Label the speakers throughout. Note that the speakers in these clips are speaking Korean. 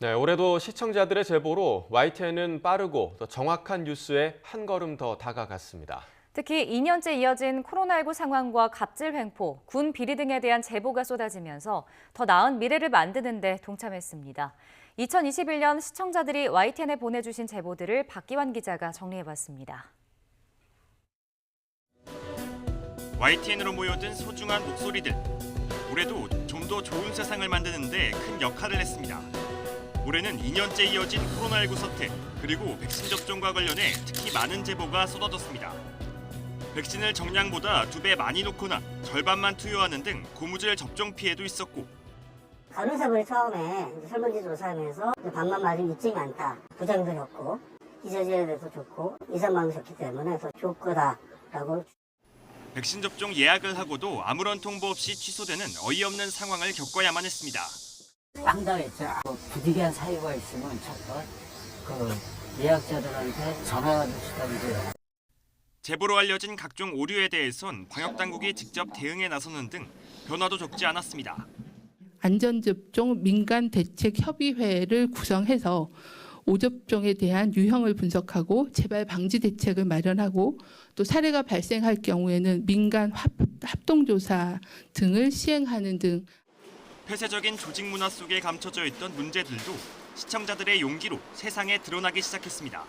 Speaker 1: 네, 올해도 시청자들의 제보로 YTN은 빠르고 더 정확한 뉴스에 한 걸음 더 다가갔습니다.
Speaker 2: 특히 2년째 이어진 코로나19 상황과 갑질 횡포, 군 비리 등에 대한 제보가 쏟아지면서 더 나은 미래를 만드는 데 동참했습니다. 2021년 시청자들이 YTN에 보내주신 제보들을 박기환 기자가 정리해봤습니다.
Speaker 3: YTN으로 모여든 소중한 목소리들. 올해도 좀 더 좋은 세상을 만드는 데 큰 역할을 했습니다. 올해는 2년째 이어진 코로나19 사태, 그리고 백신 접종과 관련해 특히 많은 제보가 쏟아졌습니다. 백신을 정량보다 2배 많이 놓거나 절반만 투여하는 등 고무줄 접종 피해도 있었고,
Speaker 4: 간호사분이 처음에 설문지 조사하면서 반만 맞으면 입증이 많다. 부작용도 적고 기저질에 대해서 좋고 이상방이 좋기 때문에 더 좋을 거다라고.
Speaker 3: 백신 접종 예약을 하고도 아무런 통보 없이 취소되는 어이없는 상황을 겪어야만 했습니다.
Speaker 5: 황당했죠. 부득이한 사유가 있으면 정말 예약자들한테 전화주시던지.
Speaker 3: 제보로 알려진 각종 오류에 대해선 방역당국이 직접 대응에 나서는 등 변화도 적지 않았습니다.
Speaker 6: 안전접종 민간대책협의회를 구성해서 오접종에 대한 유형을 분석하고 재발 방지 대책을 마련하고 또 사례가 발생할 경우에는 민간 합동조사 등을 시행하는 등
Speaker 3: 폐쇄적인 조직 문화 속에 감춰져 있던 문제들도 시청자들의 용기로 세상에 드러나기 시작했습니다.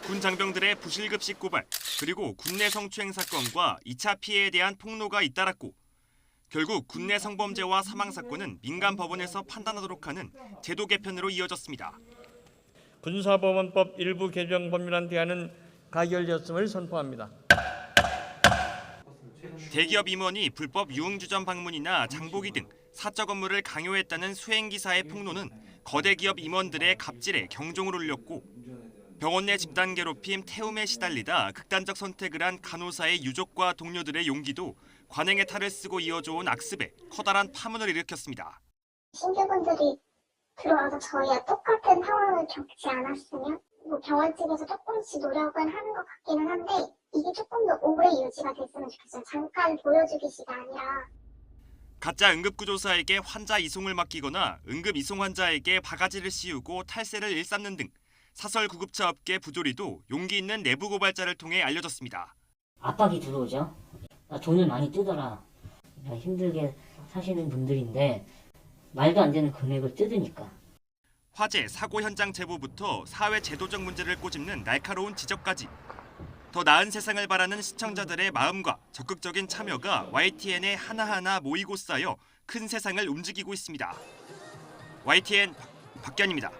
Speaker 3: 군 장병들의 부실급식 고발, 그리고 군내 성추행 사건과 2차 피해에 대한 폭로가 잇따랐고, 결국 군내 성범죄와 사망 사건은 민간 법원에서 판단하도록 하는 제도 개편으로 이어졌습니다.
Speaker 7: 군사법원법 일부 개정 법률안 대안은 가결되었음을 선포합니다.
Speaker 3: 대기업 임원이 불법 유흥주점 방문이나 장보기 등 사적 업무를 강요했다는 수행기사의 폭로는 거대 기업 임원들의 갑질에 경종을 울렸고, 병원 내 집단 괴롭힘, 태움에 시달리다 극단적 선택을 한 간호사의 유족과 동료들의 용기도 관행의 탈을 쓰고 이어져온 악습에 커다란 파문을 일으켰습니다.
Speaker 8: 신규분들이 들어와서 저희와 똑같은 상황을 겪지 않았으면 병원 측에서 조금씩 노력은 하는 것 같기는 한데 이게 조금 더 오래 유지가 됐으면 좋겠어요. 잠깐 보여주기식이 아니라.
Speaker 3: 가짜 응급구조사에게 환자 이송을 맡기거나 응급 이송 환자에게 바가지를 씌우고 탈세를 일삼는 등 사설 구급차 업계 부조리도 용기 있는 내부 고발자를 통해 알려졌습니다.
Speaker 5: 압박이 들어오죠. 돈을 많이 뜯어라. 힘들게 사시는 분들인데 말도 안 되는 금액을 뜯으니까.
Speaker 3: 화재, 사고 현장 제보부터 사회 제도적 문제를 꼬집는 날카로운 지적까지. 더 나은 세상을 바라는 시청자들의 마음과 적극적인 참여가 YTN에 하나하나 모이고 쌓여 큰 세상을 움직이고 있습니다. YTN 박견입니다.